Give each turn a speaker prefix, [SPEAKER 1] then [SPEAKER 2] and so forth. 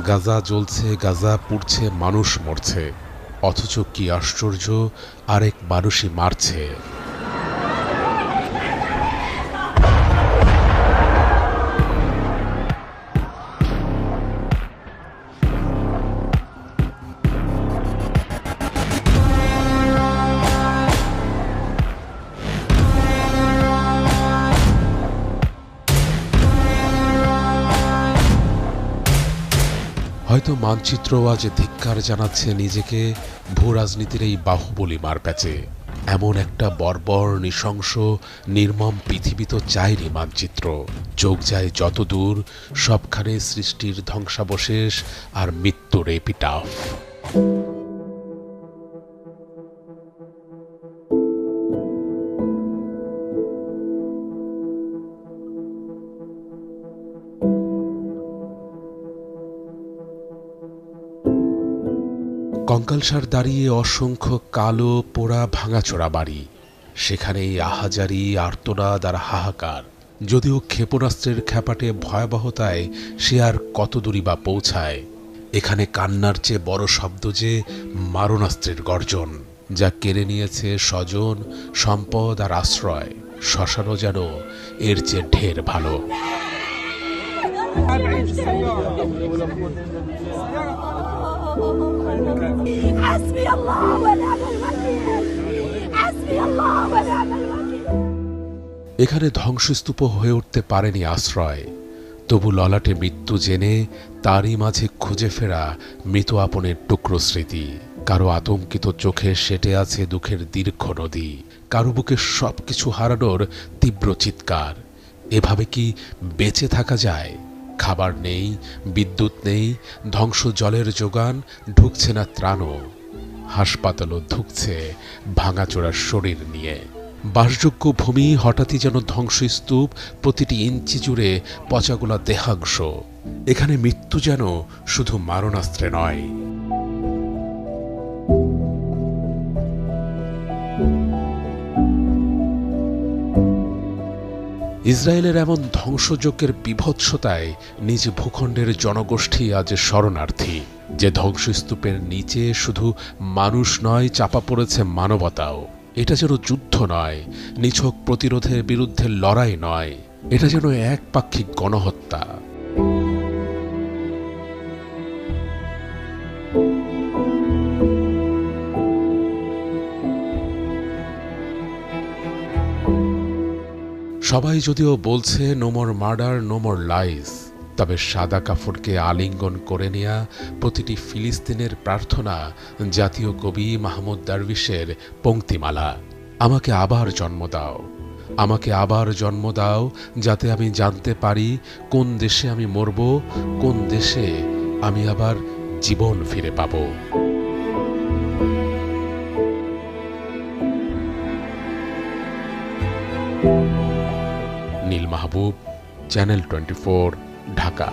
[SPEAKER 1] গাজা জ্বলছে, গাজা পুড়ছে, মানুষ মরছে, অথচ কি আশ্চর্য, আরেক মানুষই মারছে। হয়তো মানচিত্র আজ ধিক্কার জানাচ্ছে নিজেকে ভূ রাজনীতির এই বাহুবলী মারপ্যাচে। এমন একটা বর্বর, নৃশংস, নির্মম পৃথিবী তো চায়নি মানচিত্র। চোখ যায় যত দূর, সবখানে সৃষ্টির ধ্বংসাবশেষ আর মৃত্যুর এপিটাফ। কঙ্কালসার দাঁড়িয়ে অসংখ্য কালো পোড়া ভাঙাচোরা বাড়ি, সেখানেই আহাজারি, আর্তনাদ আর হাহাকার। যদিও ক্ষেপণাস্ত্রের খ্যাপাটে ভয়াবহতায় সে আর কত দূরই বা পৌঁছায়। এখানে কান্নার চেয়ে বড় শব্দ যে মারণাস্ত্রের গর্জন, যা কেড়ে নিয়েছে স্বজন, সম্পদ আর আশ্রয়। শ্মশানও যেন এর চেয়ে ঢের ভালো। এখানে ধ্বংসস্তূপ হয়ে উঠতে পারেনি আশ্রয়, তবু ললাটে মৃত্যু জেনে তারই মাঝে খুঁজে ফেরা মৃত আপনের টুকরো স্মৃতি। কারো আতঙ্কিত চোখে সেটে আছে দুঃখের দীর্ঘ নদী, কারো বুকে সবকিছু হারানোর তীব্র চিৎকার। এভাবে কি বেঁচে থাকা যায়? খাবার নেই, বিদ্যুৎ নেই, ধ্বংস জলের যোগান, ঢুকছে না ত্রাণও। হাসপাতালও ধুঁকছে ভাঙাচোরা শরীর নিয়ে। বাসযোগ্য ভূমি হঠাৎই যেন ধ্বংসস্তূপ, প্রতিটি ইঞ্চি জুড়ে পচাগোলা দেহাংশ। এখানে মৃত্যু যেন শুধু মারণাস্ত্রে নয়। ইসরায়েলের এমন ধ্বংসযজ্ঞের বিভৎসতায় নিজ ভূখণ্ডের জনগোষ্ঠী আজ শরণার্থী। যে ধ্বংসস্তূপের নিচে শুধু মানুষ নয়, চাপা পড়েছে মানবতাও। এটা যেন যুদ্ধ নয়, নিছক প্রতিরোধের বিরুদ্ধে লড়াই নয়, এটা যেন একপাক্ষিক গণহত্যা। সবাই যদিও বলছে no more murder, no more lies, তবে সাদা কাফনকে আলিঙ্গন করে নেয়া প্রতিটি ফিলিস্তিনের প্রার্থনা জাতীয় কবি মাহমুদ দারবিশের পংক্তিমালা। আমাকে আবার জন্ম দাও, আমাকে আবার জন্ম দাও, যাতে আমি জানতে পারি কোন দেশে আমি মরব, কোন দেশে আমি আবার জীবন ফিরে পাব। নীল মাহবুব, চ্যানেল 24, ঢাকা।